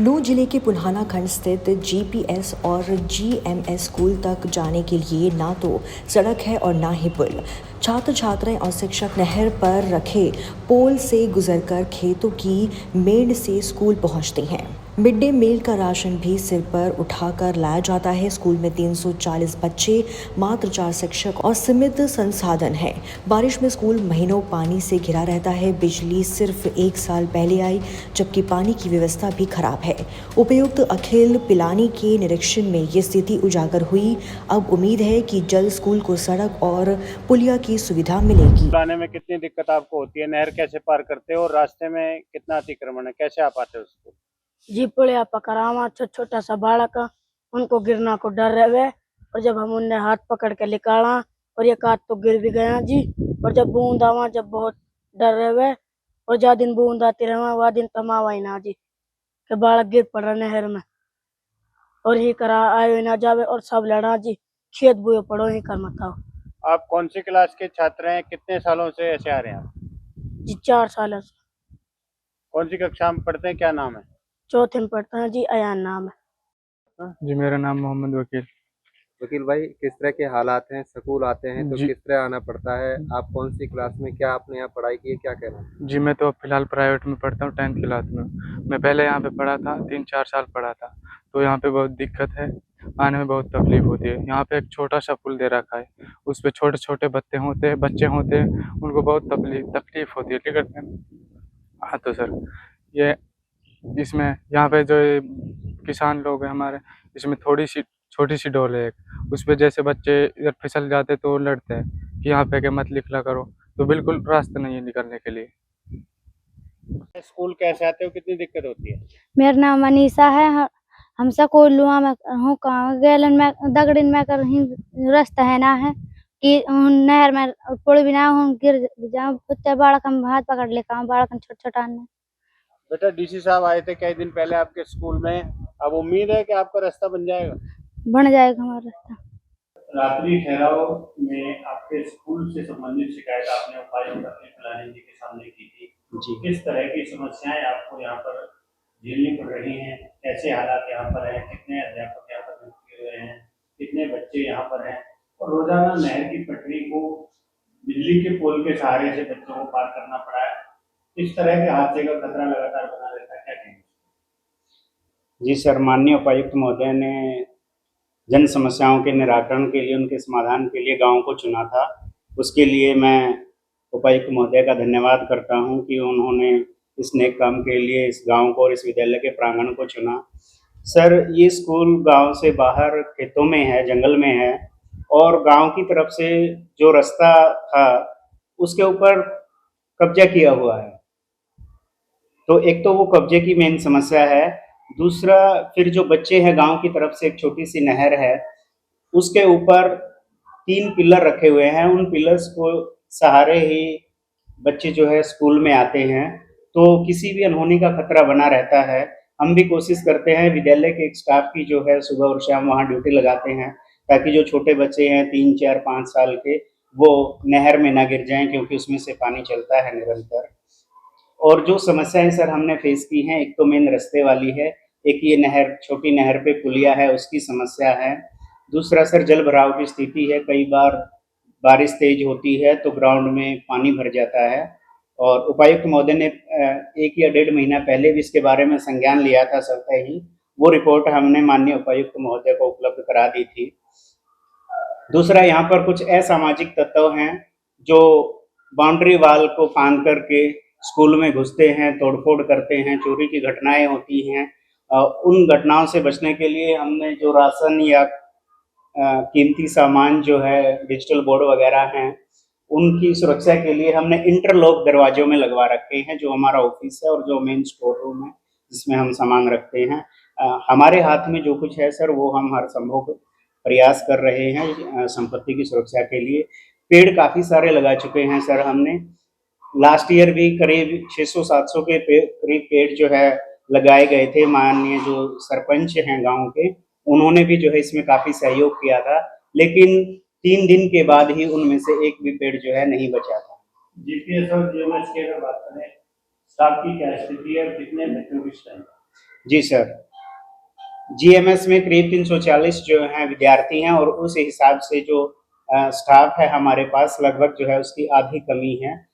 नूंह जिले के पुल्हाना खंड स्थित जीपीएस और जीएमएस स्कूल तक जाने के लिए ना तो सड़क है और ना ही पुल। छात्र छात्राएं और शिक्षक नहर पर रखे पोल से गुजरकर खेतों की मेड़ से स्कूल पहुंचते हैं। मिड डे मील का राशन भी सिर पर उठाकर लाया जाता है। स्कूल में 340 बच्चे, मात्र 4 शिक्षक और सीमित संसाधन है। बारिश में स्कूल महीनों पानी से घिरा रहता है। बिजली सिर्फ 1 साल पहले आई, जबकि पानी की व्यवस्था भी खराब है। उपायुक्त अखिल पिलानी के निरीक्षण में ये स्थिति उजागर हुई। अब उम्मीद है कि जल्द स्कूल को सड़क और पुलिया की सुविधा मिलेगी। लाने में कितनी दिक्कत आपको होती है? नहर कैसे पार करते हो और रास्ते में कितना अतिक्रमण है? कैसे आप आते हो स्कूल? जी पुलिया पकड़ावा छोटा सा बालक उनको गिरना को डर रहे। और जब हम उन्हें हाथ पकड़ के निकाला और ये काट तो गिर भी गया जी। और जब बूंद आवा जब बहुत डर रहे और जा दिन बूंद आती रहे वह दिन तमावा ही ना जी के बालक गिर पड़ा नहर में और ही करा आयो ना जावे और सब लड़ा जी खेत बुए पड़ो ही कर मत। आप कौन सी क्लास के छात्र हैं? कितने सालों से ऐसे आ रहे हैं आप? जी 4 साल से। कौन सी कक्षा में पढ़ते हैं? क्या नाम है? चौथे में पढ़ता है जी, अयान नाम है। जी मेरा नाम मोहम्मद वकील। वकील भाई, किस तरह के हालात हैं? स्कूल आते हैं तो जी किस तरह आना पड़ता है? आप कौन सी क्लास में, क्या आपने यहाँ पढ़ाई की है, क्या कहना है? जी मैं तो फिलहाल प्राइवेट में पढ़ता हूँ, 10th क्लास में। मैं पहले यहाँ पे पढ़ा था, 3-4 साल पढ़ा था, तो यहाँ पे बहुत दिक्कत है, आने में बहुत तकलीफ होती है। यहाँ पे एक छोटा सा पुल दे रखा है, उस पे छोटे छोटे बच्चे होते हैं, उनको बहुत तकलीफ होती है टिकट में। हाँ तो सर, ये इसमें यहाँ पे जो ये किसान लोग हैं हमारे, इसमें थोड़ी सी छोटी सी डोल है एक, उस पे जैसे बच्चे इधर फिसल जाते तो लड़ते हैं कि यहाँ पे के मत निकला करो, तो बिल्कुल रास्ता नहीं है निकलने के लिए। स्कूल कैसे आते हो? कितनी दिक्कत होती है? मेरा नाम अनीसा है। हम स्कूल लुआ में हूँ कहाँ गैलन में दगड़िन में कर ही रास्ता है ना है कि नहर में पुल भी ना हम गिर जाऊँ बच्चे बालक हम हाथ पकड़ ले काम बालक छोट छोटा ने। बेटा, डीसी साहब आए थे कई दिन पहले आपके स्कूल में। अब उम्मीद है कि आपका रास्ता बन जाएगा? बन जाएगा हमारा रास्ता। रात्रि ठहराव में आपके स्कूल से संबंधित शिकायत आपने उपायुक्त अखिल पिलानी जी के सामने की थी जी। किस तरह की समस्याएं आपको यहाँ पर झेलनी पड़ रही हैं? कैसे हालात यहाँ पर हैं? कितने अध्यापक यहाँ पर नियुक्त किए हुए हैं? कितने बच्चे यहाँ पर हैं? और रोजाना नहर की पटरी को बिजली के पोल के सहारे से बच्चों को पार करना पड़ा है। इस तरह के हादसे का खतरा लगातार बना रहता है, क्या कहेंगे? जी सर, माननीय उपायुक्त महोदय ने जन समस्याओं के निराकरण के लिए, उनके समाधान के लिए गांव को चुना था। उसके लिए मैं उपायुक्त महोदय का धन्यवाद करता हूं कि उन्होंने इस नेक काम के लिए इस गांव को और इस विद्यालय के प्रांगण को चुना। सर, ये स्कूल गांव से बाहर खेतों में है, जंगल में है, और गांव की तरफ से जो रास्ता था उसके ऊपर कब्जा किया हुआ है। तो एक तो वो कब्जे की मेन समस्या है। दूसरा, फिर जो बच्चे हैं, गांव की तरफ से एक छोटी सी नहर है, उसके ऊपर 3 पिलर रखे हुए हैं। उन पिलर्स को सहारे ही बच्चे जो है स्कूल में आते हैं, तो किसी भी अनहोनी का खतरा बना रहता है। हम भी कोशिश करते हैं, विद्यालय के एक स्टाफ की जो है सुबह और शाम वहाँ ड्यूटी लगाते हैं, ताकि जो छोटे बच्चे हैं 3, 4, 5 साल के, वो नहर में ना गिर जाएं, क्योंकि उसमें से पानी चलता है निरंतर। और जो समस्याएं सर हमने फेस की हैं, एक तो मेन रास्ते वाली है, एक ये नहर, छोटी नहर पे पुलिया है, उसकी समस्या है। दूसरा सर, जल भराव की स्थिति है। कई बार बारिश तेज होती है तो ग्राउंड में पानी भर जाता है, और उपायुक्त महोदय ने 1 या 1.5 महीना पहले भी इसके बारे में संज्ञान लिया था स्वतः ही। वो रिपोर्ट हमने माननीय उपायुक्त महोदय को उपलब्ध करा दी थी। दूसरा, यहाँ पर कुछ असामाजिक तत्व हैं जो बाउंड्री वाल को फांद करके स्कूल में घुसते हैं, तोड़फोड़ करते हैं, चोरी की घटनाएं होती हैं। उन घटनाओं से बचने के लिए हमने जो राशन या कीमती सामान जो है, डिजिटल बोर्ड वगैरह हैं, उनकी सुरक्षा के लिए हमने इंटरलॉक दरवाजों में लगवा रखे हैं, जो हमारा ऑफिस है और जो मेन स्टोर रूम है जिसमें हम सामान रखते हैं। हमारे हाथ में जो कुछ है सर, वो हम हर संभव प्रयास कर रहे हैं संपत्ति की सुरक्षा के लिए। पेड़ काफ़ी सारे लगा चुके हैं सर हमने। लास्ट ईयर भी करीब 600-700 के करीब पेड़ जो है लगाए गए थे। माननीय जो सरपंच हैं गांव के, उन्होंने भी जो है इसमें काफ़ी सहयोग किया था, लेकिन 3 दिन के बाद ही उनमें से एक भी पेड़ जो है नहीं बचा था। जीपीएस और जीएमएस की अगर बात करें, स्टाफ की क्या स्थिति है? कितने बच्चों की स्ट्रेंथ? जी सर, जीएमएस में करीब 340 जो हैं विद्यार्थी हैं और उस हिसाब से जो स्टाफ है हमारे पास लगभग जो है उसकी आधी कमी है।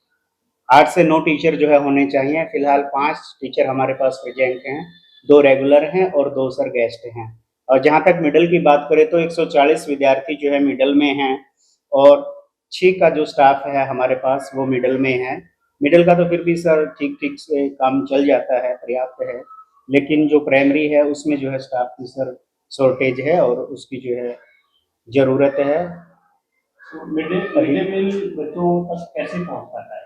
8 से 9 टीचर जो है होने चाहिए। फिलहाल 5 टीचर हमारे पास प्रेजेंट हैं, 2 रेगुलर हैं और 2 सर गेस्ट हैं। और जहाँ तक मिडल की बात करें तो 140 विद्यार्थी जो है मिडल में हैं और 6 का जो स्टाफ है हमारे पास वो मिडल में है। मिडल का तो फिर भी सर ठीक-ठीक से काम चल जाता है, पर्याप्त है। लेकिन जो प्राइमरी है उसमें जो है स्टाफ की सर शॉर्टेज है और उसकी जो है ज़रूरत है। मिड डे मील बच्चों तक कैसे पहुँच पाता है?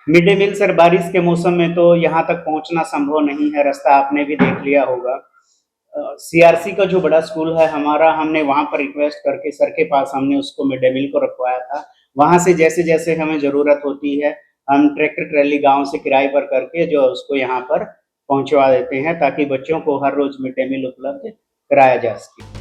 मिड डे मील सर बारिश के मौसम में तो यहाँ तक पहुँचना संभव नहीं है, रास्ता आपने भी देख लिया होगा। सीआरसी का जो बड़ा स्कूल है हमारा, हमने वहाँ पर रिक्वेस्ट करके सर के पास हमने उसको मिड डे मील को रखवाया था। वहाँ से जैसे-जैसे हमें ज़रूरत होती है, हम ट्रैक्टर ट्रैली गाँव से किराए पर करके जो उसको यहाँ पर पहुँचवा देते हैं ताकि बच्चों को हर रोज़ मिड डे मील उपलब्ध कराया जा सके।